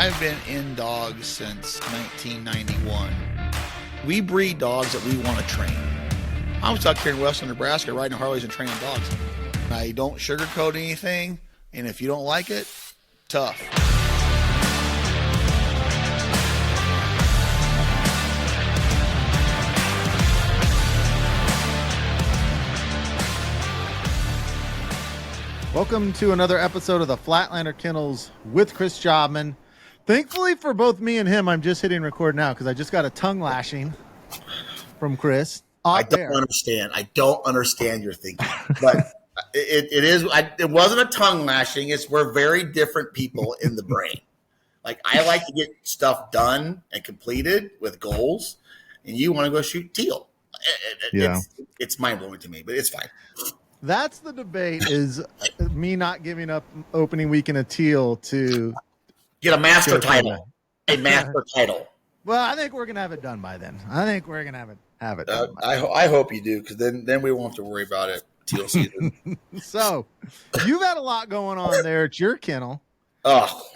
I've been in dogs since 1991. We breed dogs that we want to train. I was out here in western Nebraska riding Harleys and training dogs. I don't sugarcoat anything, and if you don't like it, tough. Welcome to another episode of the Flatlander Kennels with Chris Jobman. Thankfully for both me and him, I'm just hitting record now because I just got a tongue lashing from Chris. I don't understand your thinking, but it wasn't a tongue lashing. We're very different people in the brain. Like, I like to get stuff done and completed with goals, and you want to go shoot teal. It's mind blowing to me, but it's fine. That's the debate, is me not giving up opening weekend of teal to get a master title. A master title. Well, I think we're gonna have it done by then. I think we're gonna have it done. I hope you do, because then we won't have to worry about it teal season. So, you've had a lot going on there at your kennel. Oh,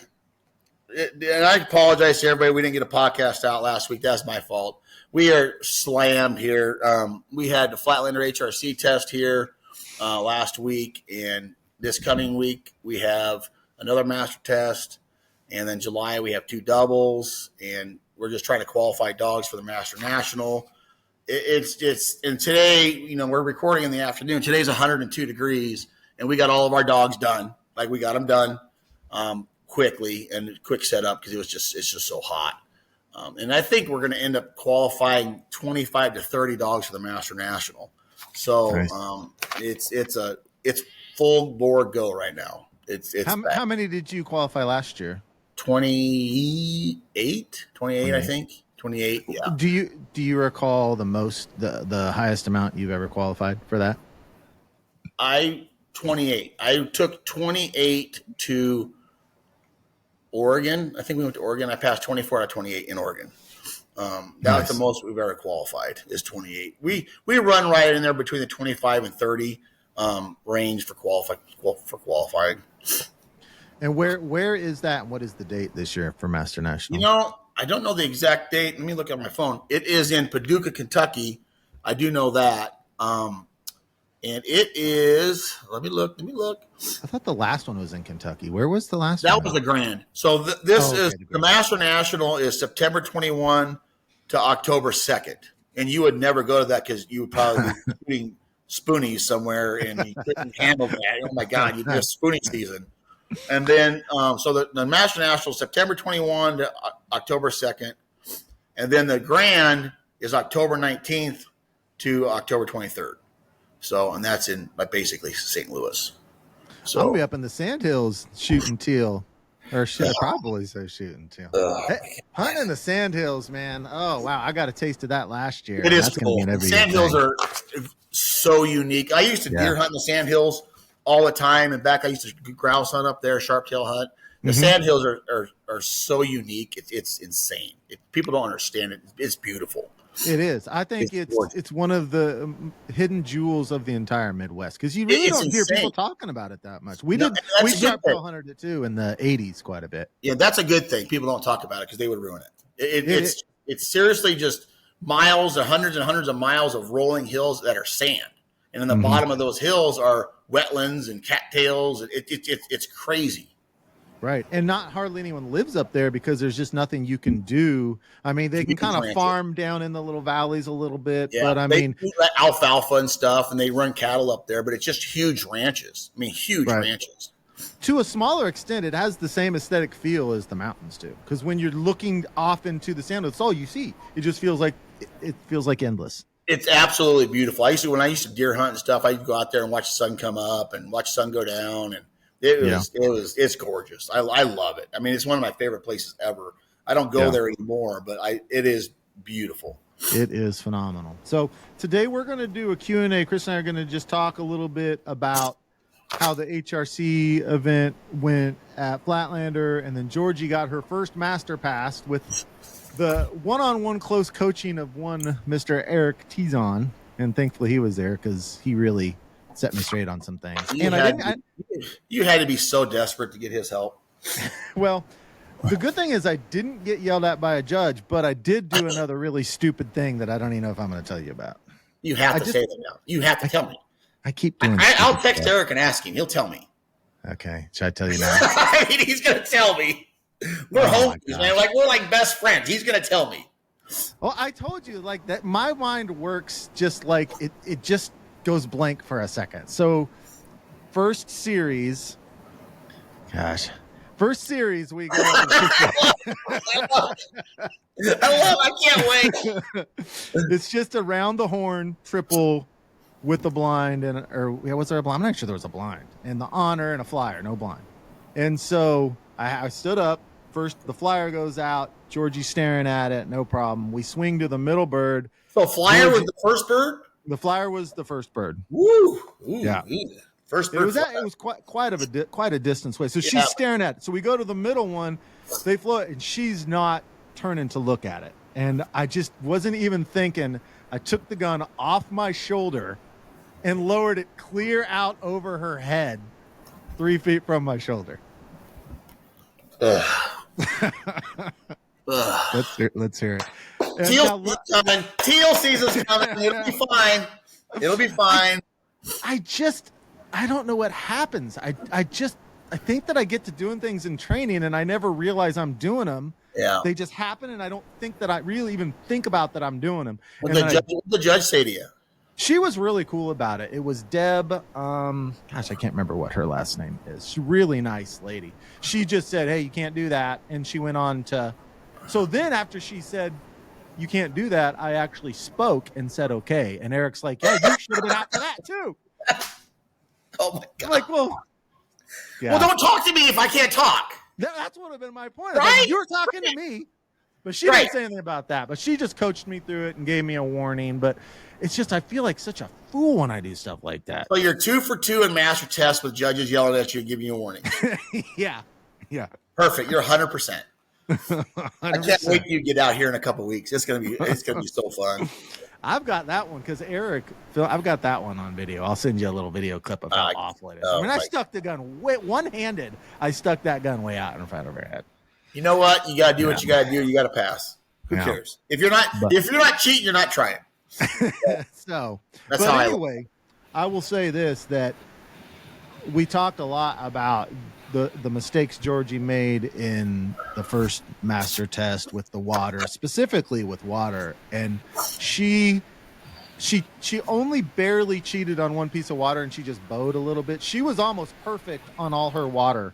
and I apologize to everybody. We didn't get a podcast out last week. That's my fault. We are slammed here. We had the Flatlander HRC test here last week, and this coming week we have another master test, and then July we have 2 doubles, and we're just trying to qualify dogs for the Master National. And today, we're recording in the afternoon. Today's 102 degrees, and we got all of our dogs done. Like, we got them done quickly and quick setup because it's just so hot. And I think we're going to end up qualifying 25 to 30 dogs for the Master National. So nice. It's full board go right now. How many did you qualify last year? 28, I think. 28. Yeah. Do you recall the highest amount you've ever qualified for that? 28. I took 28 to Oregon. I think we went to Oregon. I passed 24 out of 28 in Oregon. That's the most we've ever qualified, is 28. We run right in there between the 25 and 30 range for qualifying. And where is that? And what is the date this year for Master National? I don't know the exact date. Let me look at my phone. It is in Paducah, Kentucky. I do know that. And it is. Let me look. I thought the last one was in Kentucky. Where was the last one? That was the Grand. So the Master National is September 21 to October 2nd. And you would never go to that because you would probably be shooting spoonies somewhere and you couldn't handle that. Oh, my God, you missed spoonie season. And then, so the Master National is September 21 to October 2nd. And then the Grand is October 19th to October 23rd. So, and that's in basically St. Louis. So I'll be up in the Sandhills shooting teal. Or should I probably say shooting teal? Hunting in the Sandhills, man. Oh, wow. I got a taste of that last year. It is cool. Sandhills are so unique. I used to deer hunt in the Sandhills all the time. And back, I used to grouse hunt up there, sharp-tail hunt. The Sandhills are so unique. It's insane. People don't understand it. It's beautiful. It is. I think it's one of the hidden jewels of the entire Midwest, because you really don't hear people talking about it that much. We sharp-tail hunted it too in the 80s quite a bit. Yeah, that's a good thing. People don't talk about it because they would ruin it. It's seriously just miles or hundreds and hundreds of miles of rolling hills that are sand, and in the bottom of those hills are wetlands and cattails. It's crazy. Right. And not hardly anyone lives up there because there's just nothing you can do. I mean, they can kind of farm down in the little valleys a little bit, but they do alfalfa and stuff, and they run cattle up there, but it's just huge ranches. I mean, huge ranches. To a smaller extent, it has the same aesthetic feel as the mountains do, because when you're looking off into the sand, it's all you see. It just feels like endless. It's absolutely beautiful. When I used to deer hunt and stuff, I'd go out there and watch the sun come up and watch the sun go down, and it's gorgeous. I love it. I mean, it's one of my favorite places ever. I don't go there anymore, but it is beautiful. It is phenomenal. So today we're going to do a Q&A. Chris and I are going to just talk a little bit about how the HRC event went at Flatlander, and then Georgie got her first master pass with the one-on-one close coaching of one Mr. Eric Tizon, and thankfully he was there because he really set me straight on some things. You had to be so desperate to get his help. Well, The good thing is I didn't get yelled at by a judge, but I did do another really stupid thing that I don't even know if I'm going to tell you about. You have to say that now. You have to tell me. I keep doing I'll text stuff. Eric and ask him. He'll tell me. Okay. Should I tell you now? I mean, he's going to tell me. We're homies, man. Like, we're like best friends. He's going to tell me. Well, I told you, like, that my mind works just like it just goes blank for a second. So, first series, we go. I can't wait. It's just around the horn triple with the blind was there a blind? I'm not sure there was a blind and the honor and a flyer, no blind. And so I stood up. First, the flyer goes out. Georgie's staring at it. No problem. We swing to the middle bird. So flyer was the first bird? The flyer was the first bird. Woo! Ooh, yeah. First bird. It was quite a distance away. So she's staring at it. So we go to the middle one. They float, and she's not turning to look at it. And I just wasn't even thinking. I took the gun off my shoulder and lowered it clear out over her head, 3 feet from my shoulder. Let's hear it. Teal's coming. Teal season's coming. It'll be fine. It'll be fine. I don't know what happens. I think that I get to doing things in training and I never realize I'm doing them. Yeah. They just happen and I don't think that I really even think about that I'm doing them. What did the judge say to you? She was really cool about it. It was Deb. I can't remember what her last name is. She's a really nice lady. She just said, hey, you can't do that. And she went on to. So then after she said, you can't do that, I actually spoke and said, okay. And Eric's like, yeah, you should have been out for that too. Oh my God. I'm like, well, yeah. Well, don't talk to me if I can't talk. That's what would have been my point. Right? Like, you were talking to me, but she didn't say anything about that. But she just coached me through it and gave me a warning. But it's just, I feel like such a fool when I do stuff like that. So you're 2 for 2 in master tests with judges yelling at you and giving you a warning. Yeah. Perfect. You're 100%. 100%. I can't wait till you get out here in a couple of weeks. It's gonna be so fun. I've got that one because I've got that one on video. I'll send you a little video clip of how awful it is. I stuck the gun one-handed. I stuck that gun way out in front of her head. You know what? You gotta do what you gotta do. You gotta pass. Who cares? If you're not cheating, you're not trying. So that's how anyway, I will say this, that we talked a lot about the mistakes Georgie made in the first master test with the water, specifically with water. And she only barely cheated on one piece of water, and she just bowed a little bit. She was almost perfect on all her water.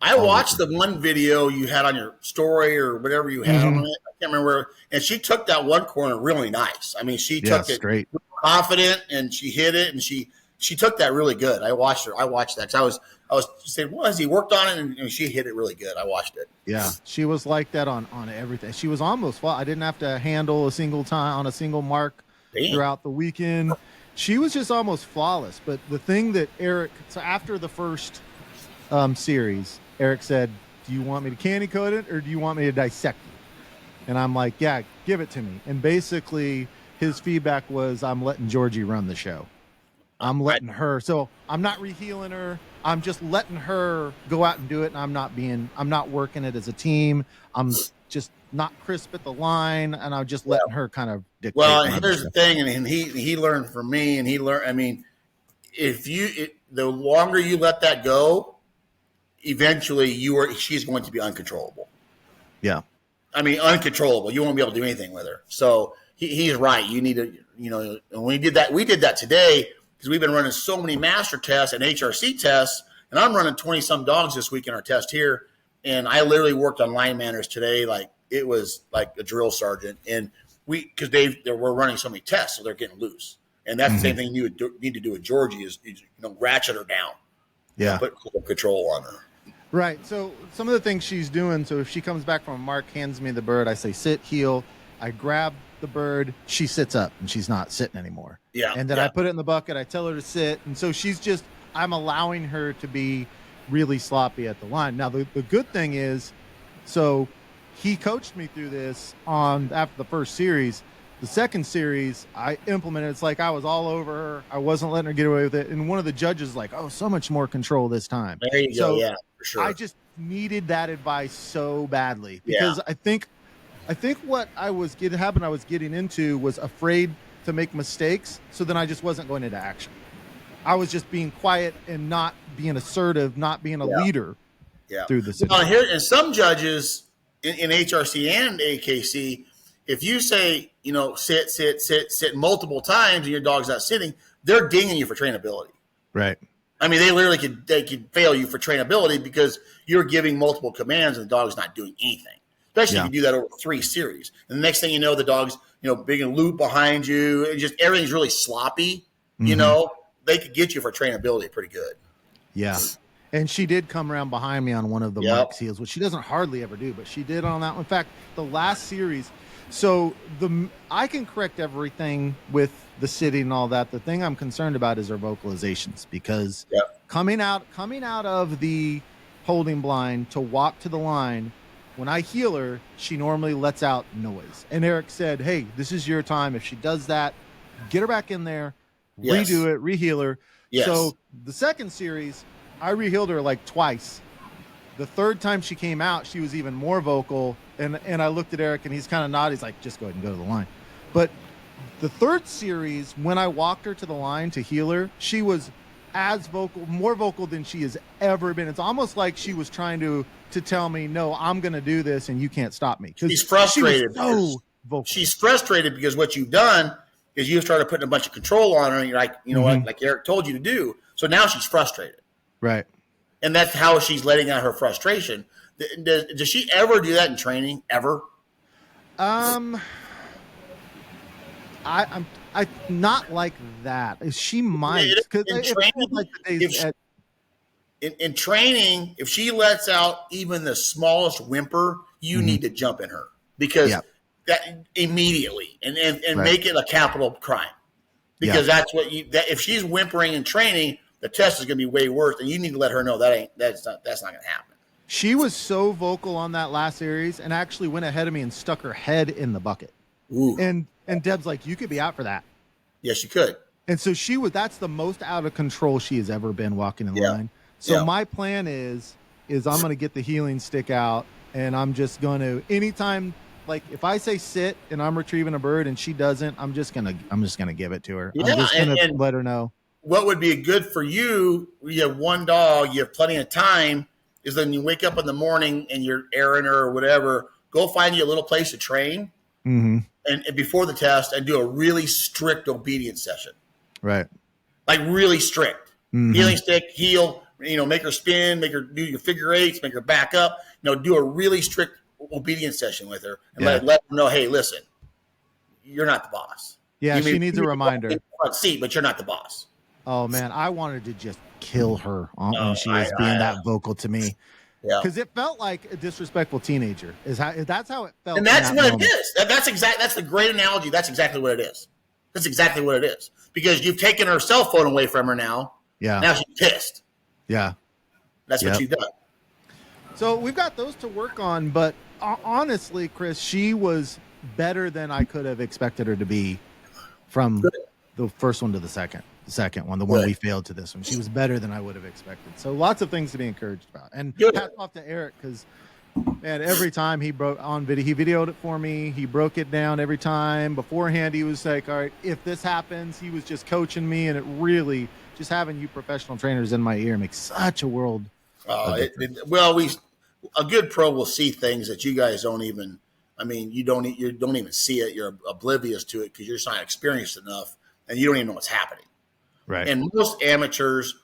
I watched the one video you had on your story or whatever you had on it. I can't remember where, and she took that one corner really nice. I mean, she took it great, confident, and she hit it, and she took that really good. I watched that because I was saying, well, has he worked on it? And she hit it really good. I watched it. Yeah, she was like that on everything. She was almost flawless. I didn't have to handle a single time on a single mark throughout the weekend. She was just almost flawless. But the thing that so after the first series, Eric said, do you want me to candy coat it or do you want me to dissect it? And I'm like, yeah, give it to me. And basically his feedback was, I'm letting Georgie run the show. I'm letting her. So I'm not rehealing her. I'm just letting her go out and do it. And I'm not working it as a team. I'm just not crisp at the line. And I'm just letting her kind of dictate. Well, here's the thing. And he learned from me, and I mean, the longer you let that go, eventually she's going to be uncontrollable. Yeah. I mean, uncontrollable. You won't be able to do anything with her. So he's right. You need to, when we did that today, because we've been running so many master tests and HRC tests, and I'm running 20-some dogs this week in our test here. And I literally worked on line manners today. Like it was like a drill sergeant. And because we're running so many tests, so they're getting loose. And that's the same thing you would need to do with Georgie is ratchet her down. Yeah. Put control on her. Right. So some of the things she's doing. So if she comes back from a mark, hands me the bird, I say, sit, heel. I grab the bird. She sits up and she's not sitting anymore. Yeah. And then I put it in the bucket. I tell her to sit. And so I'm allowing her to be really sloppy at the line. Now, the good thing is, so he coached me through this after the first series. The second series, I implemented. It's like I was all over her. I wasn't letting her get away with it. And one of the judges was like, oh, so much more control this time. There you go. Yeah. For sure. I just needed that advice so badly because I think what I was getting into was afraid to make mistakes. So then I just wasn't going into action. I was just being quiet and not being assertive, not being a leader through the situation. Well, here, and some judges in HRC and AKC, if you say, sit multiple times and your dog's not sitting, they're dinging you for trainability. Right. I mean, they literally could fail you for trainability because you're giving multiple commands and the dog's not doing anything. Especially if you do that over 3 series. And the next thing you know, the dog's, big and loop behind you and just everything's really sloppy, they could get you for trainability pretty good. Yeah. And she did come around behind me on one of the mark seals, which she doesn't hardly ever do, but she did on that one. In fact, the last series, so I can correct everything with the sitting and all that. The thing I'm concerned about is her vocalizations because coming out of the holding blind to walk to the line, when I heel her, she normally lets out noise. And Eric said, hey, this is your time. If she does that, get her back in there, redo it, re-heel her. Yes. So the second series, I re-heeled her like twice. The third time she came out, she was even more vocal. And I looked at Eric and he's kind of nodded. He's like, just go ahead and go to the line. But the third series, when I walked her to the line to heel her, she was as vocal, more vocal than she has ever been. It's almost like she was trying to tell me, no, I'm going to do this and you can't stop me. She's frustrated. She was so vocal. She's frustrated because what you've done is you've started putting a bunch of control on her and you're like, what, like Eric told you to do. So now she's frustrated. Right. And that's how she's letting out her frustration. Does she ever do that in training? Ever? I'm not like that. She might. Because in training, if she lets out even the smallest whimper, you need to jump in her because that immediately and make it a capital crime because that's what if she's whimpering in training, the test is going to be way worse, and you need to let her know that's not going to happen. She was so vocal on that last series and actually went ahead of me and stuck her head in the bucket. Ooh. And Deb's like, you could be out for that. Yes, you could. And so that's the most out of control she has ever been walking in the line. So my plan is I'm going to get the healing stick out and I'm just going to, anytime, like if I say sit and I'm retrieving a bird and she doesn't, I'm just going to give it to her. Yeah, I'm just going to let her know. What would be good for you, you have one dog, you have plenty of time, is then you wake up in the morning and you're errand or whatever, go find you a little place to train and before the test and do a really strict obedience session. Right. Like really strict. Healing stick, heel, make her spin, make her do your figure eights, make her back up, do a really strict obedience session with her and let her know, hey, listen, you're not the boss. Yeah, she needs a reminder. Front seat, but you're not the boss. Oh man, I wanted to just kill her when she was being that vocal to me. Yeah, because it felt like a disrespectful teenager. That's how it felt. And that's what it is. That's the great analogy. That's exactly what it is. That's exactly what it is. Because you've taken her cell phone away from her now. Yeah. Now she's pissed. Yeah. That's what you've done. So we've got those to work on, but honestly, Chris, she was better than I could have expected her to be from the first one to the second one, the one we failed to this one. She was better than I would have expected. So lots of things to be encouraged about. And hats off to Eric because, man, every time he broke on video, he videoed it for me. He broke it down every time. Beforehand, he was like, all right, if this happens, he was just coaching me. And it really, just having you professional trainers in my ear makes such a world. A good pro will see things that you guys don't even, you don't even see it. You're oblivious to it because you're just not experienced enough and you don't even know what's happening. Right. And most amateurs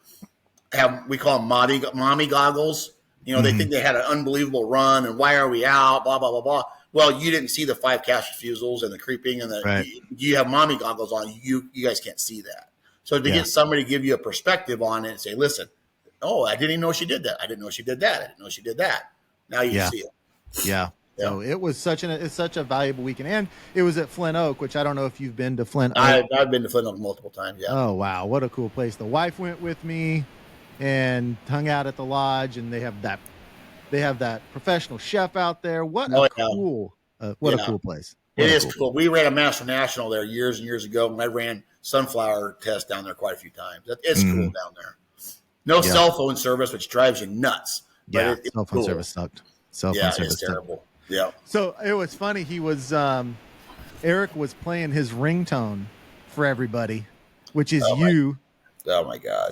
we call them mommy goggles. They think they had an unbelievable run and why are we out, blah, blah, blah, blah. Well, you didn't see the 5 cast refusals and the creeping and you have mommy goggles on. You guys can't see that. So to get somebody to give you a perspective on it and say, listen, I didn't even know she did that. I didn't know she did that. I didn't know she did that. Now you see it. Yeah. So it was such a valuable weekend, and it was at Flint Oak, which I don't know if you've been to Flint Oak. I've been to Flint Oak multiple times. Yeah. Oh wow, what a cool place! The wife went with me, and hung out at the lodge, and they have that professional chef out there. What a cool place! It is cool. We ran a Master National there years and years ago, and I ran sunflower tests down there quite a few times. It's cool down there. No cell phone service, which drives you nuts. Yeah, it's cell phone cool. service sucked. Cell phone Yeah, service it's sucked. terrible. Yeah. So it was funny. He was Eric was playing his ringtone for everybody, which is you. Oh my God.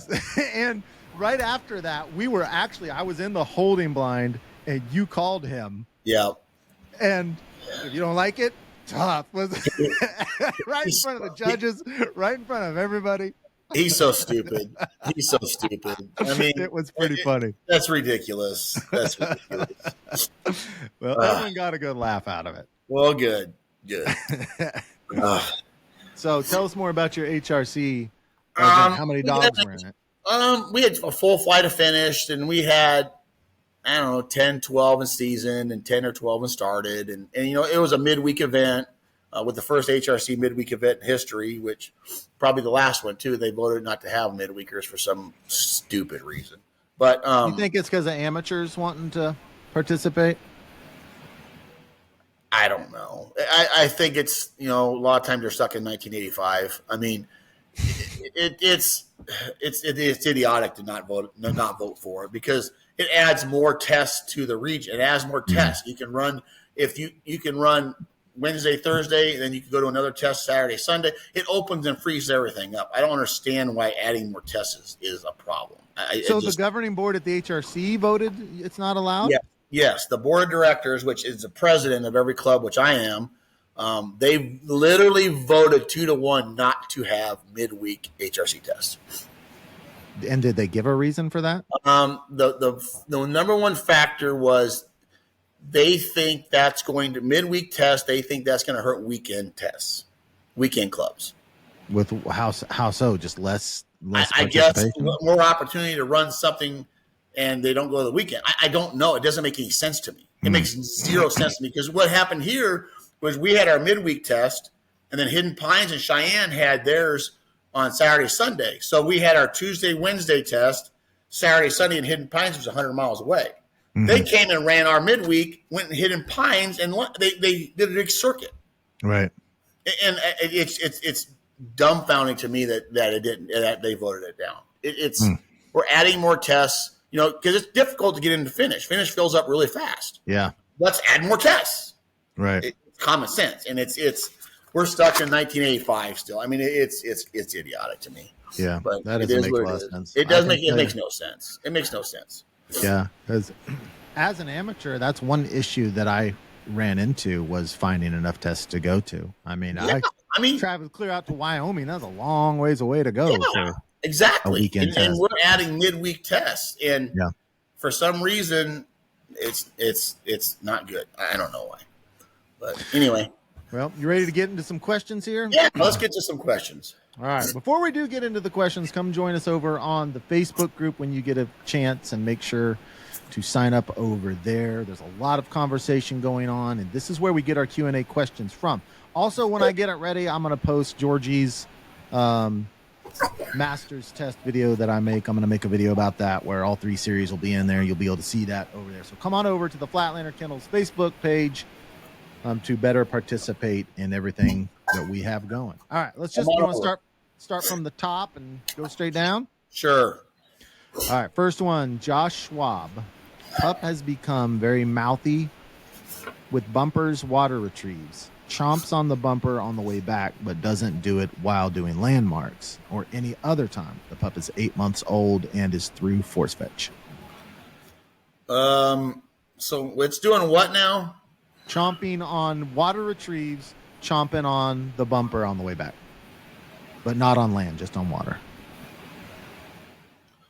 And right after that, I was in the holding blind, and you called him. Yeah. And if you don't like it, tough was right in front of the judges, right in front of everybody. He's so stupid. He's so stupid. I mean, It was pretty funny. That's ridiculous. That's ridiculous. Well, everyone got a good laugh out of it. Well, good. So tell us more about your HRC. How many dogs were in it? We had a full flight of finished, and we had, I don't know, 10, 12 in season and 10 or 12 in started. And it was a midweek event with the first HRC midweek event in history, which probably the last one, too. They voted not to have midweekers for some stupid reason. But you think it's because of amateurs wanting to participate? I don't know. I think it's, a lot of times they're stuck in 1985. I mean, it's idiotic to not vote for it because it adds more tests to the region. It adds more tests. You can run if you can run Wednesday, Thursday, and then you can go to another test Saturday, Sunday. It opens and frees everything up. I don't understand why adding more tests is a problem. The governing board at the HRC voted it's not allowed? Yeah. Yes, the board of directors, which is the president of every club, which I am, they literally voted 2-1 not to have midweek HRC tests. And did they give a reason for that? The number one factor was they think that's going to midweek test. They think that's going to hurt weekend tests, weekend clubs. With how so? Just less I guess more opportunity to run something. And they don't go to the weekend. I don't know. It doesn't make any sense to me. It makes zero sense to me because what happened here was we had our midweek test, and then Hidden Pines and Cheyenne had theirs on Saturday, Sunday. So we had our Tuesday, Wednesday test, Saturday, Sunday, and Hidden Pines was 100 miles away. Mm-hmm. They came and ran our midweek, went and Hidden Pines, and they did a big circuit. Right. And it's dumbfounding to me that it didn't. That they voted it down. We're adding more tests. Because it's difficult to get into finish. Finish fills up really fast. Yeah. Let's add more tests. Right. It's common sense. And we're stuck in 1985 still. I mean, it's idiotic to me. Yeah. But that doesn't make a lot of sense. It makes no sense. It makes no sense. Yeah. Because as an amateur, that's one issue that I ran into was finding enough tests to go to. I mean, I traveled clear out to Wyoming. That's a long ways away to go. Yeah. Exactly. And we're adding midweek tests. And for some reason, it's not good. I don't know why. But anyway. Well, you ready to get into some questions here? Yeah, let's get to some questions. All right. Before we do get into the questions, come join us over on the Facebook group when you get a chance and make sure to sign up over there. There's a lot of conversation going on, and this is where we get our Q&A questions from. Also, when I get it ready, I'm going to post Georgie's Masters test video that I make. I'm going to make a video about that where all 3 series will be in there. You'll be able to see that over there. So come on over to the Flatlander Kennels Facebook page to better participate in everything that we have going. All right, let's just start from the top and go straight down. Sure. All right, first one, Josh Schwab. Pup has become very mouthy with bumpers, water retrieves. Chomps on the bumper on the way back, but doesn't do it while doing landmarks or any other time. The pup is 8 months old and is through force fetch. So it's doing what now? Chomping on water retrieves, chomping on the bumper on the way back, but not on land, just on water.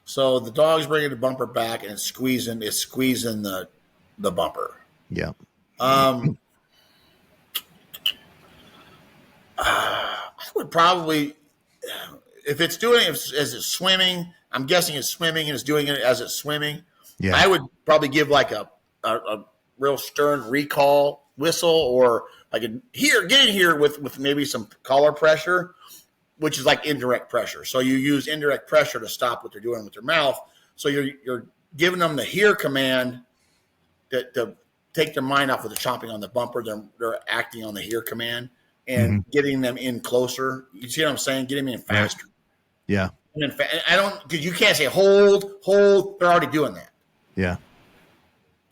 So the dog's bringing the bumper back and it's squeezing the bumper. Yeah. I would probably, if it's doing it as it's swimming, I'm guessing it's swimming and it's doing it as it's swimming. Yeah. I would probably give like a real stern recall whistle or like get in here with maybe some collar pressure, which is like indirect pressure. So you use indirect pressure to stop what they're doing with their mouth. So you're giving them the here command to take their mind off of the chomping on the bumper. They're acting on the here command. And getting them in closer. You see what I'm saying? Getting them in faster. Yeah. I don't, because you can't say hold. They're already doing that. Yeah.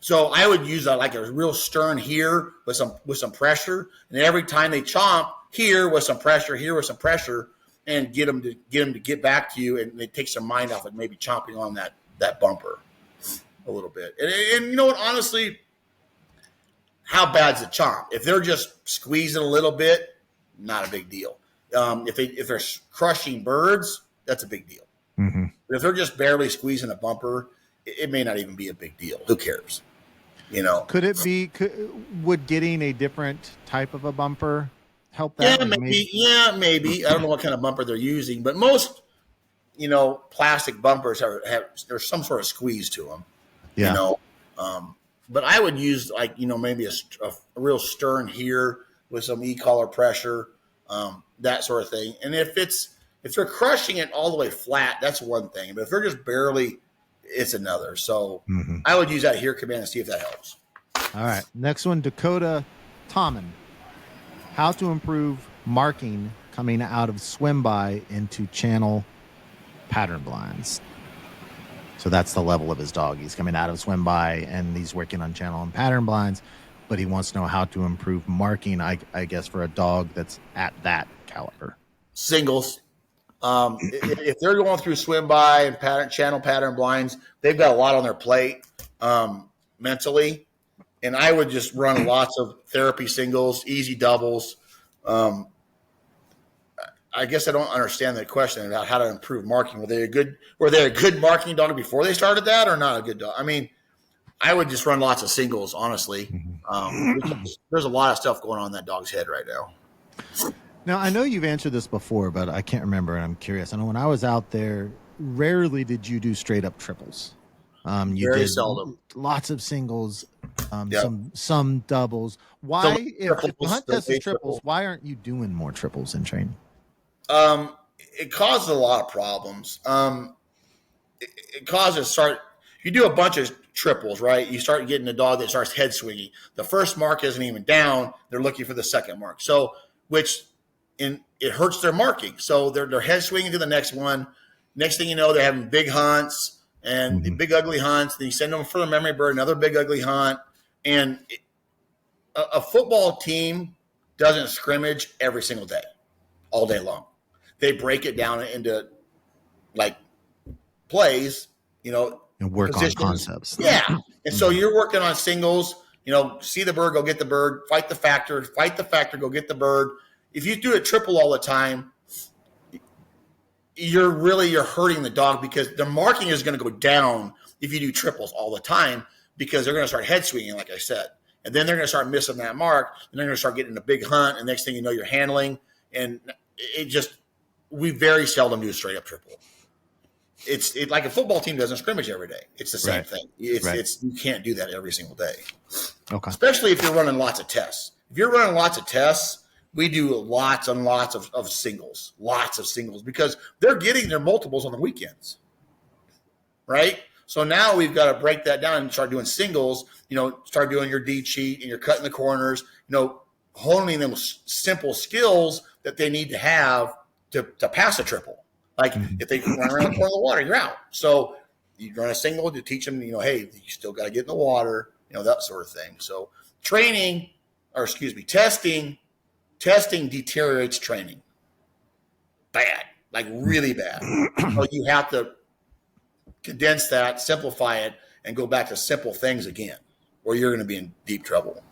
So I would use like a real stern here with some pressure, and every time they chomp, here with some pressure, and get them to get back to you, and it takes their mind off of maybe chomping on that bumper a little bit. And you know what? Honestly, how bad's the chomp? If they're just squeezing a little bit, not a big deal. If they're crushing birds, that's a big deal. Mm-hmm. But if they're just barely squeezing a bumper, it may not even be a big deal. Who cares? You know? Would getting a different type of a bumper help that? Yeah, maybe. I don't know what kind of bumper they're using, but most, plastic bumpers there's some sort of squeeze to them. Yeah. But I would use maybe a real stern here with some e-collar pressure, that sort of thing. And if they're crushing it all the way flat, that's one thing. But if they're just barely, it's another. So I would use that here command and see if that helps. All right. Next one, Dakota Tommen. How to improve marking coming out of swim by into channel pattern blinds. So that's the level of his dog. He's coming out of swim by and he's working on channel and pattern blinds, but he wants to know how to improve marking, I guess, for a dog that's at that caliber. Singles. If they're going through swim by and channel pattern blinds, they've got a lot on their plate mentally. And I would just run lots of therapy singles, easy doubles. I guess I don't understand the question about how to improve marking. Were they a good marking dog before they started that, or not a good dog? I mean, I would just run lots of singles, honestly. There's a lot of stuff going on in that dog's head right now. Now, I know you've answered this before, but I can't remember, and I'm curious. I know when I was out there, rarely did you do straight up triples. You Very did seldom. Lots of singles, Yep. some doubles. Why, if the hunt test is triples, triple. why aren't you doing more triples in training? It causes a lot of problems. It causes you do a bunch of triples, right? You start getting a dog that starts head swinging. The first mark isn't even down. They're looking for the second mark. So, it hurts their marking. So they're head swinging to the next one. Next thing you know, they're having big hunts and the big ugly hunts. Then you send them for the memory bird, another big ugly hunt. And a football team doesn't scrimmage every single day, all day long. They break it down into like plays, and work positions. on concepts. Yeah. And so you're working on singles, see the bird, go get the bird, fight the factor, go get the bird. If you do a triple all the time, you're hurting the dog because the marking is going to go down if you do triples all the time because they're going to start head swinging, like I said. And then they're going to start missing that mark, and they're going to start getting a big hunt, and next thing you know, you're handling. And we very seldom do a straight up triple. It's like a football team doesn't scrimmage every day. It's the same thing. You can't do that every single day. Okay. Especially if you're running lots of tests. If you're running lots of tests, we do lots and lots of singles, because they're getting their multiples on the weekends, right? So now we've got to break that down and start doing singles, start doing your D cheat and you're cutting the corners, honing them simple skills that they need to have to pass a triple. Like if they run around the corner of the water, you're out. So you run a single to teach them, hey, you still got to get in the water, that sort of thing. So testing deteriorates training. Bad, like really bad. So you have to condense that, simplify it, and go back to simple things again, or you're going to be in deep trouble.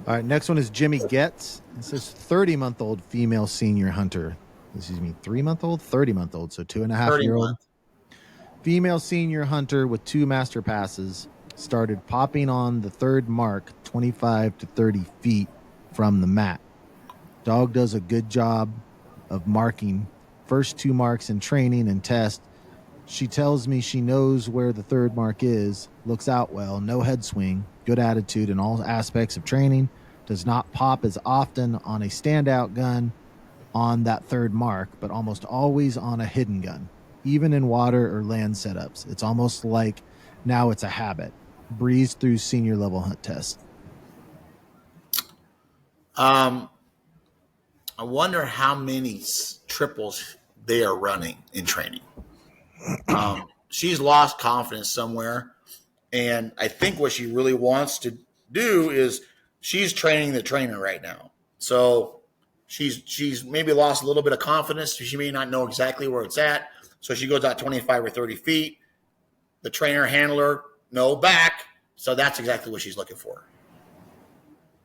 All right, next one is Jimmy Getz. It says 30-month-old female senior hunter. 3-month-old, 30-month-old, so 2.5-year-old. Female senior hunter with 2 master passes started popping on the third mark 25 to 30 feet from the mat. Dog does a good job of marking first 2 marks in training and test. She tells me she knows where the third mark is, looks out well, no head swing, good attitude in all aspects of training, does not pop as often on a standout gun on that third mark, but almost always on a hidden gun, even in water or land setups. It's almost like now it's a habit. Breeze through senior level hunt tests. I wonder how many triples they are running in training. She's lost confidence somewhere. And I think what she really wants to do is she's training the trainer right now. So she's maybe lost a little bit of confidence. She may not know exactly where it's at. So she goes out 25 or 30 feet. The trainer handler, no back. So that's exactly what she's looking for.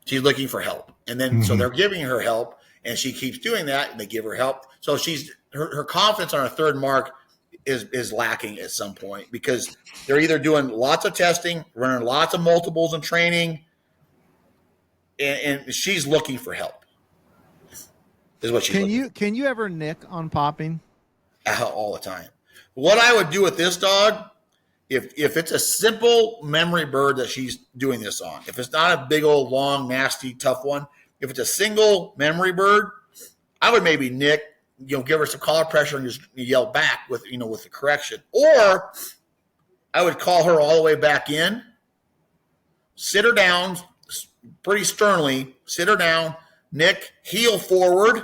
She's looking for help. And then so they're giving her help, and she keeps doing that, and they give her help. So she's her confidence on her third mark is lacking at some point because they're either doing lots of testing, running lots of multiples and training, and she's looking for help. Is what she's Can you ever nick on popping? All the time. What I would do with this dog, if it's a simple memory bird that she's doing this on, if it's not a big old long nasty tough one, if it's a single memory bird, I would maybe nick, give her some collar pressure and just yell back with the correction. Or I would call her all the way back in, sit her down pretty sternly, sit her down, nick, heel forward,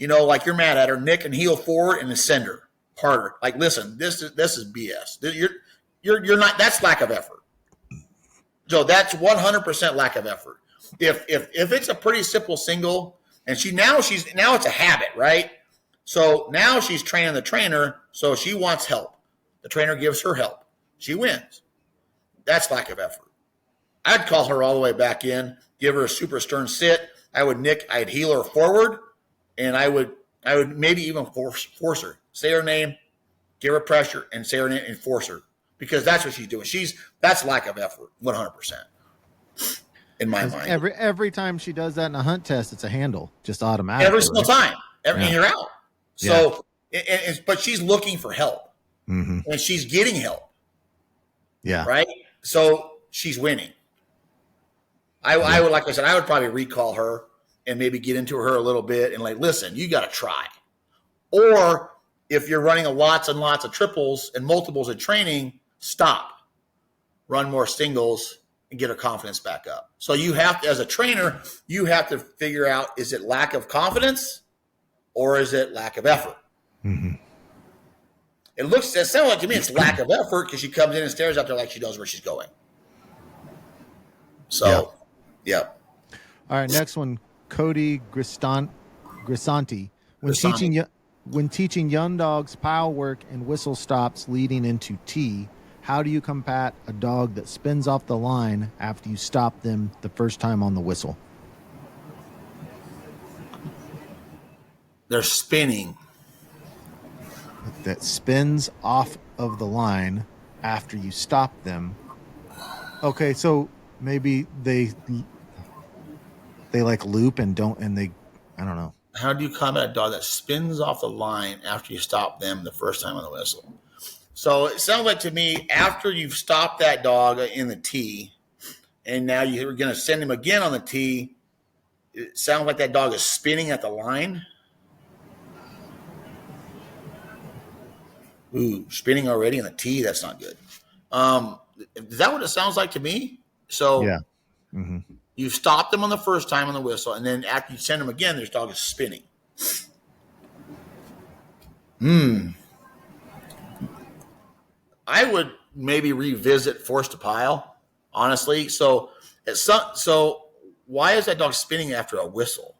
like you're mad at her, nick and heel forward and then send her harder. Like, listen, this is BS. You're not, that's lack of effort. So that's 100% lack of effort. If it's a pretty simple single, and now it's a habit, right? So now she's training the trainer, so she wants help. The trainer gives her help. She wins. That's lack of effort. I'd call her all the way back in, give her a super stern sit. I'd heel her forward, and I would maybe even force her. Say her name, give her pressure, and say her name and force her. Because that's what she's doing. That's lack of effort, 100%. In my mind. Every time she does that in a hunt test, it's a handle, just automatic. Every single time. And you're out. So, but she's looking for help. And she's getting help. Yeah. Right? So she's winning. I would, like I said, I would probably recall her and maybe get into her a little bit and like, listen, you got to try. Or if you're running lots and lots of triples and multiples in training, stop. Run more singles and get her confidence back up. So you have to, as a trainer, you have to figure out, is it lack of confidence or is it lack of effort? It sounds like to me it's lack of effort because she comes in and stares out there like she knows where she's going. So, yeah. All right, next one, Cody Grisanti. When teaching young dogs power work and whistle stops leading into T, how do you combat a dog that spins off the line after you stop them the first time on the whistle? They're spinning. That spins off of the line after you stop them. Okay, so maybe they like loop and I don't know. How do you combat a dog that spins off the line after you stop them the first time on the whistle? So it sounds like to me, after you've stopped that dog in the tee, and now you're going to send him again on the tee, it sounds like that dog is spinning at the line. Ooh, spinning already in the tee? That's not good. Is that what it sounds like to me? So yeah. You stopped them on the first time on the whistle, and then after you send them again, this dog is spinning. I would maybe revisit force to pile, honestly. So why is that dog spinning after a whistle?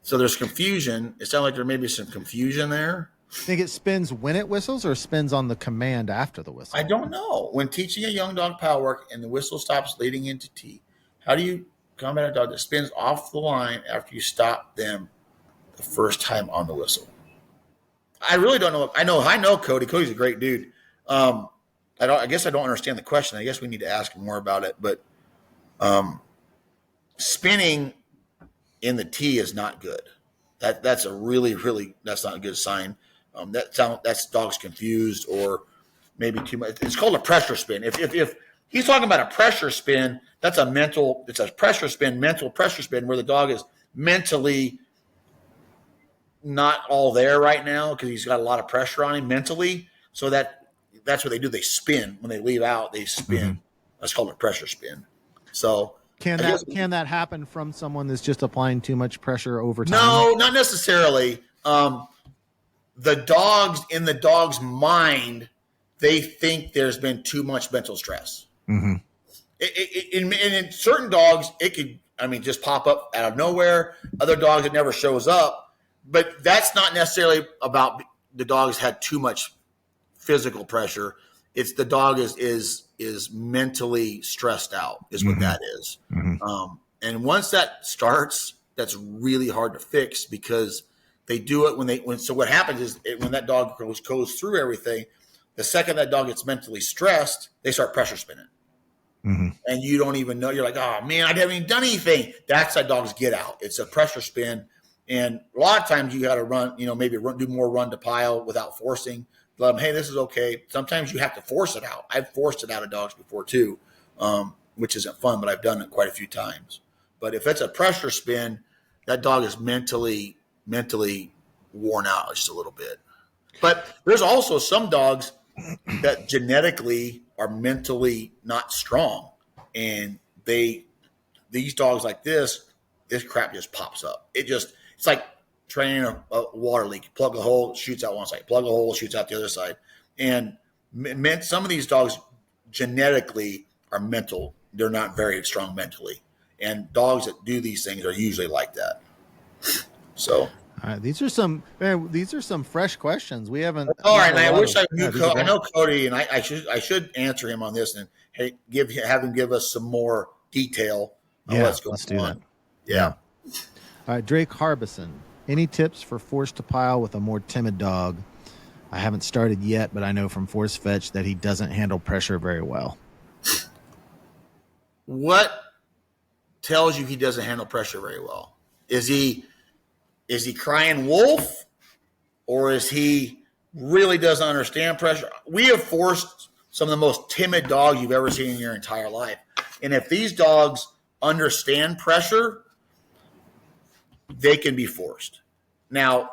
So there's confusion. It sounds like there may be some confusion there. Think it spins when it whistles or spins on the command after the whistle? I don't know. When teaching a young dog power work and the whistle stops leading into T, how do you combat a dog that spins off the line after you stop them the first time on the whistle? I really don't know. I know Cody. Cody's a great dude. I guess I don't understand the question. I guess we need to ask him more about it. But spinning in the T is not good. That's a really, really, that's not a good sign. That's dog's confused or maybe too much. It's called a pressure spin. If he's talking about a pressure spin, it's a pressure spin, mental pressure spin where the dog is mentally not all there right now because he's got a lot of pressure on him mentally. So that's what they do. They spin when they leave out. They spin. That's called a pressure spin. So can that happen from someone that's just applying too much pressure over time? No, not necessarily. In the dog's mind, they think there's been too much mental stress. Mm-hmm. And in certain dogs, it could, just pop up out of nowhere. Other dogs, it never shows up. But that's not necessarily about the dog's had too much physical pressure. It's the dog is mentally stressed out is what that is. Mm-hmm. And once that starts, that's really hard to fix because they do it so what happens is when that dog goes through everything, the second that dog gets mentally stressed, they start pressure spinning. Mm-hmm. And you don't even know. You're like, oh, man, I haven't even done anything. That's that dog's get out. It's a pressure spin. And a lot of times you got to run, do more run to pile without forcing. Let them, hey, this is okay. Sometimes you have to force it out. I've forced it out of dogs before too, which isn't fun, but I've done it quite a few times. But if it's a pressure spin, that dog is mentally worn out just a little bit. But there's also some dogs that genetically are mentally not strong, and these dogs like this crap just pops up. It's like training a water leak. You plug a hole, shoots out one side. Plug a hole, shoots out the other side. And some of these dogs genetically are mental. They're not very strong mentally. And dogs that do these things are usually like that. So. All right, these are some fresh questions. We haven't. All right, and I wish I knew Cody. I know Cody, and I should answer him on this and have him give us some more detail on what's going on. Let's do that. Yeah. All right, Drake Harbison. Any tips for force to pile with a more timid dog? I haven't started yet, but I know from Force Fetch that he doesn't handle pressure very well. What tells you he doesn't handle pressure very well? Is he crying wolf, or is he really doesn't understand pressure? We have forced some of the most timid dogs you've ever seen in your entire life. And if these dogs understand pressure, they can be forced. Now,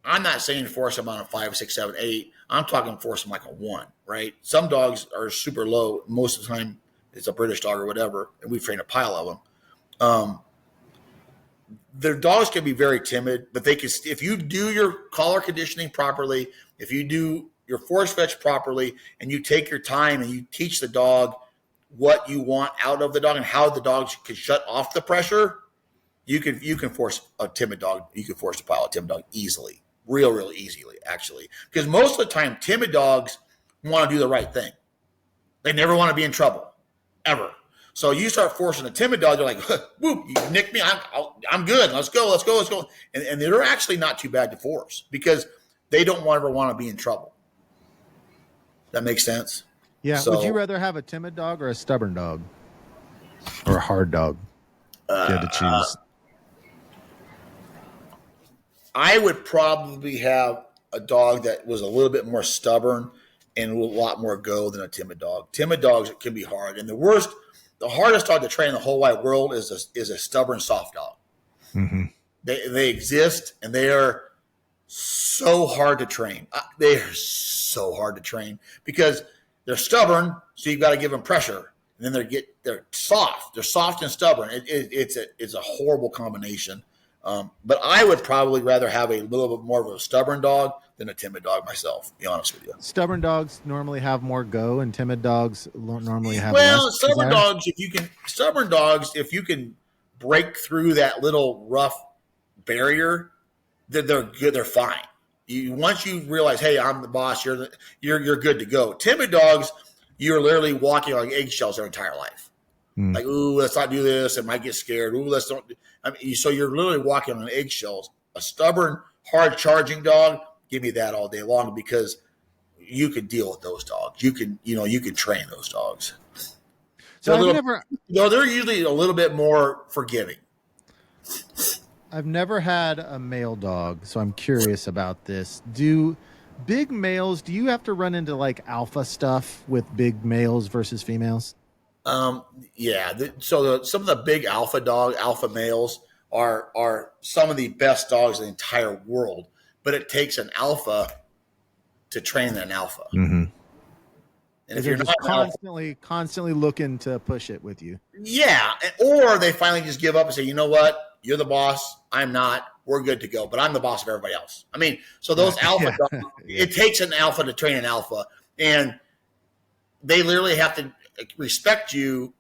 I'm not saying force them on a 5, 6, 7, 8. I'm talking force them like a 1, right? Some dogs are super low. Most of the time, it's a British dog or whatever, and we've trained a pile of them. Their dogs can be very timid, but they can. If you do your collar conditioning properly, if you do your force fetch properly, and you take your time and you teach the dog what you want out of the dog and how the dog can shut off the pressure, you can force a timid dog. You can force to pile a timid dog easily, real easily, actually. Because most of the time, timid dogs want to do the right thing. They never want to be in trouble, ever. So you start forcing a timid dog, they're like, whoop, you nicked me, I'm good, let's go. And they're actually not too bad to force because they don't ever want to be in trouble. That makes sense? Yeah. So, would you rather have a timid dog or a stubborn dog? Or a hard dog? If you had to choose. I would probably have a dog that was a little bit more stubborn and a lot more go than a timid dog. Timid dogs can be hard. And the hardest dog to train in the whole wide world is a stubborn, soft dog. Mm-hmm. They exist, and they are so hard to train. They are so hard to train because they're stubborn, so you've got to give them pressure. And then they're soft. They're soft and stubborn. It's a horrible combination. But I would probably rather have a little bit more of a stubborn dog than a timid dog myself, to be honest with you. Stubborn dogs normally have more go, and timid dogs normally have less. Stubborn dogs, if you can break through that little rough barrier, they're good. They're fine. Once you realize, hey, I'm the boss, you're good to go. Timid dogs, you're literally walking on eggshells their entire life. Like, ooh, let's not do this. It might get scared. Ooh, let's don't. So you're literally walking on eggshells. A stubborn, hard charging dog, give me that all day long because you can deal with those dogs. You can train those dogs. So they're usually a little bit more forgiving. I've never had a male dog, so I'm curious about this. Do big males, do you have to run into like alpha stuff with big males versus females? Yeah. Some of the big alpha males are some of the best dogs in the entire world, but it takes an alpha to train an alpha. Mm-hmm. And if you're not constantly looking to push it with you. Yeah. Or they finally just give up and say, you know what? You're the boss. I'm not. We're good to go. But I'm the boss of everybody else. So those alpha dogs, it takes an alpha to train an alpha. And they literally have to respect you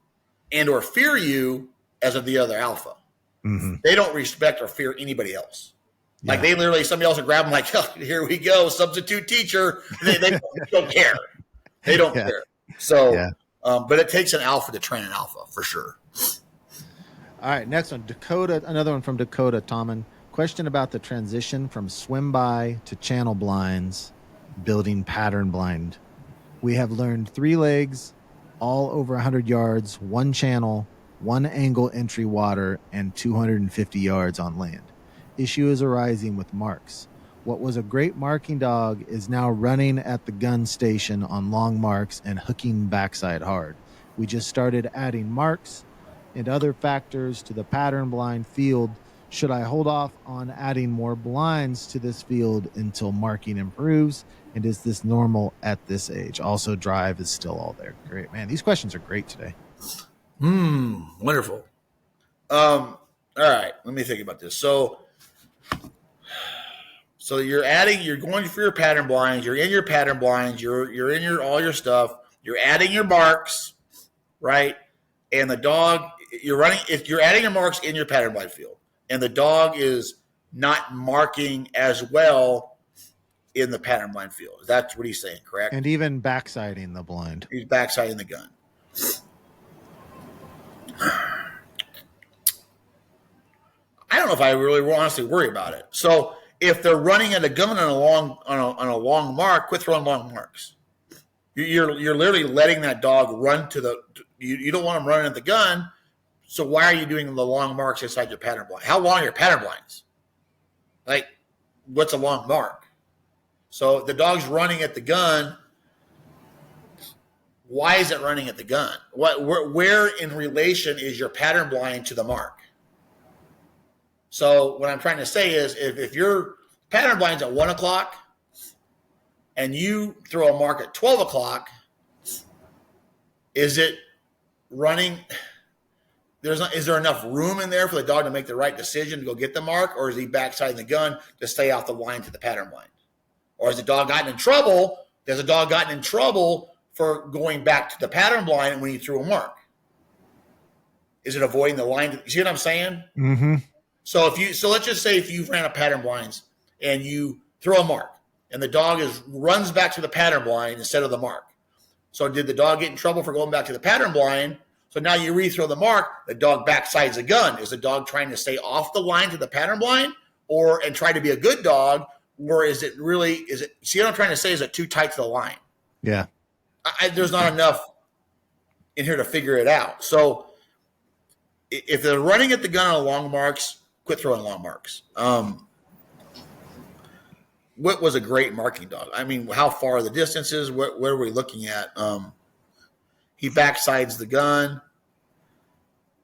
and or fear you as of the other alpha. Mm-hmm. They don't respect or fear anybody else. Yeah. Like they literally, somebody else will grab them like, oh, here we go, substitute teacher. They don't care. They don't care. So, but it takes an alpha to train an alpha for sure. All right, next one, Dakota. Another one from Dakota Tommen. Question about the transition from swim by to channel blinds, building pattern blind. We have learned 3 legs, all over 100 yards, 1 channel, 1 angle entry water, and 250 yards on land. Issue is arising with marks. What was a great marking dog is now running at the gun station on long marks and hooking backside hard. We just started adding marks and other factors to the pattern blind field. Should I hold off on adding more blinds to this field until marking improves? And is this normal at this age? Also, drive is still all there. Great, man. These questions are great today. Wonderful. All right, let me think about this. So you're going for your pattern blinds. You're in your pattern blinds. You're in all your stuff. You're adding your marks, right? And the dog, you're adding your marks in your pattern blind field, and the dog is not marking as well in the pattern blind field. That's what he's saying, correct? And even backsiding the blind. He's backsiding the gun. I don't know if I really honestly worry about it. So if they're running at a gun on a long mark, quit throwing long marks. You're literally letting that dog run you don't want them running at the gun. So why are you doing the long marks inside your pattern blind? How long are your pattern blinds? Like, what's a long mark? So the dog's running at the gun. Why is it running at the gun? Where in relation is your pattern blind to the mark? So what I'm trying to say is if your pattern blind's at 1 o'clock and you throw a mark at 12 o'clock, is it running? Is there enough room in there for the dog to make the right decision to go get the mark, or is he backsiding the gun to stay off the line to the pattern blind? Or has the dog gotten in trouble? Has the dog gotten in trouble for going back to the pattern blind when he threw a mark? Is it avoiding the line? You see what I'm saying? Mm-hmm. So let's just say if you ran a pattern blinds and you throw a mark and the dog runs back to the pattern blind instead of the mark. So did the dog get in trouble for going back to the pattern blind? So now you rethrow the mark, the dog backsides the gun. Is the dog trying to stay off the line to the pattern blind and try to be a good dog? Or is it see what I'm trying to say? Is it too tight to the line? Yeah. There's not enough in here to figure it out. So if they're running at the gun on long marks, quit throwing long marks. What was a great marking dog? I mean, how far are the distances? What are we looking at? He backsides the gun.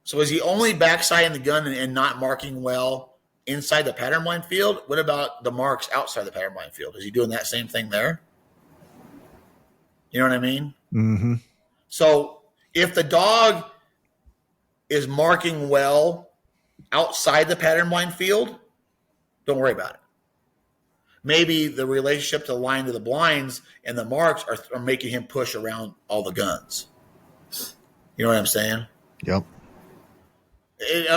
So is he only backsiding the gun and not marking well inside the pattern blind field? What about the marks outside the pattern blind field? Is he doing that same thing there? You know what I mean? Mm-hmm. So if the dog is marking well outside the pattern blind field, don't worry about it. Maybe the relationship to the line to the blinds and the marks are making him push around all the guns. You know what I'm saying? Yep.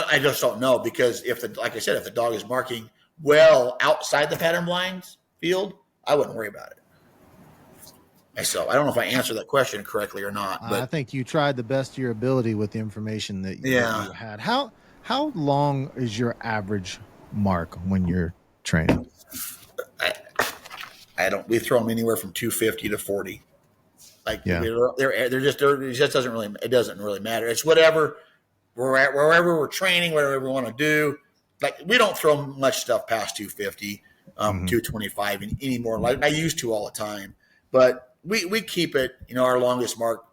I just don't know, because like I said, if the dog is marking well outside the pattern blinds field, I wouldn't worry about it myself. I don't know if I answered that question correctly or not. But I think you tried the best of your ability with the information that you had. How long is your average mark when you're training? We throw them anywhere from 250 to 40. Like it just doesn't really matter. It's whatever wherever we're training, whatever we want to do. Like, we don't throw much stuff past 250, 225 anymore. Like I used to all the time, but we keep it, our longest mark,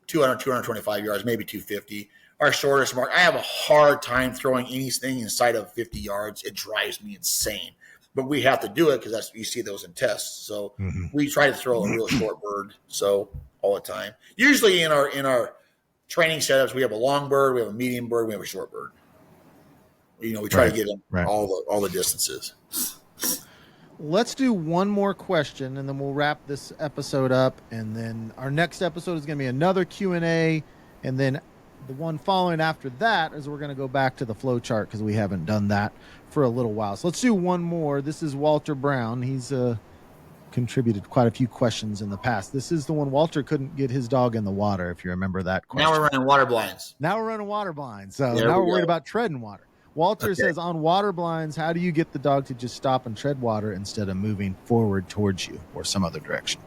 200, 225 yards, maybe 250. Our shortest mark, I have a hard time throwing anything inside of 50 yards. It drives me insane. But we have to do it because you see those in tests. So we try to throw a real short bird. So all the time, usually in our training setups, we have a long bird, we have a medium bird, we have a short bird. We try to get in all the distances. let's do one more question, and then we'll wrap this episode up. And then our next episode is going to be another Q&A, and then the one following after that is we're going to go back to the flow chart because we haven't done that for a little while. So let's do one more. This is Walter Brown. He's contributed quite a few questions in the past. This is the one Walter couldn't get his dog in the water, if you remember that question. Now we're running water blinds. So now There we're we worried go. about treading water. Walter says, on water blinds, how do you get the dog to just stop and tread water instead of moving forward towards you or some other direction?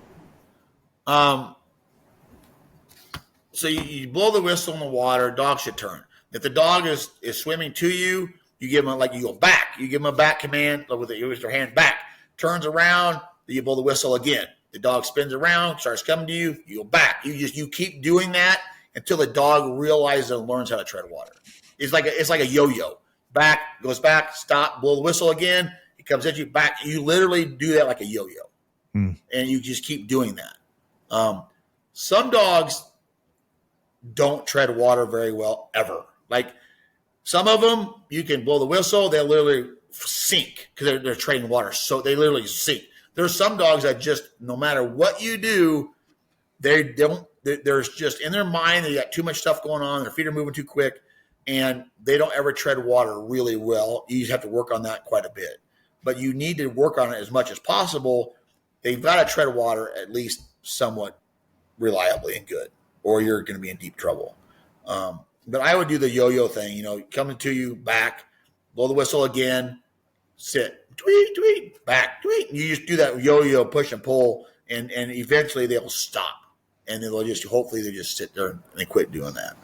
So you blow the whistle in the water, dog should turn. If the dog is swimming to you, you give him you go back. You give him a back command with your hand back. Turns around, then you blow the whistle again. The dog spins around, starts coming to you, you go back. You keep doing that until the dog realizes and learns how to tread water. It's like a yo-yo. Back, goes back, stop, blow the whistle again. It comes at you back. You literally do that like a yo-yo. And you just keep doing that. Some dogs don't tread water very well ever. Like some of them, you can blow the whistle, they'll literally sink because they're treading water. So they literally sink. There's some dogs that just, no matter what you do, there's just in their mind, they got too much stuff going on. Their feet are moving too quick and they don't ever tread water really well. You just have to work on that quite a bit, but you need to work on it as much as possible. They've got to tread water at least somewhat reliably and good, or you're going to be in deep trouble. But I would do the yo-yo thing, coming to you, back, blow the whistle again, sit, tweet, tweet, back, tweet. And you just do that yo-yo, push and pull, and eventually they'll stop. And then hopefully they just sit there and they quit doing that.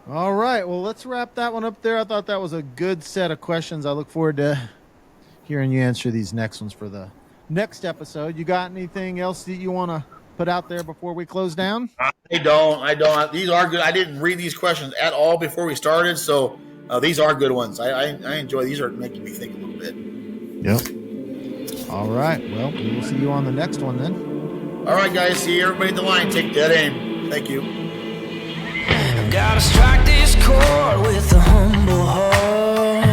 All right. Well, let's wrap that one up there. I thought that was a good set of questions. I look forward to hearing you answer these next ones for the next episode. You got anything else that you want to put out there before we close down? I don't. These are good. I didn't read these questions at all before we started, so these are good ones. I enjoy these. Are making me think a little bit. Yep. All right. Well, we will see you on the next one then. All right, guys. See everybody at the line. Take dead aim. Thank you. Gotta strike this chord with a humble heart.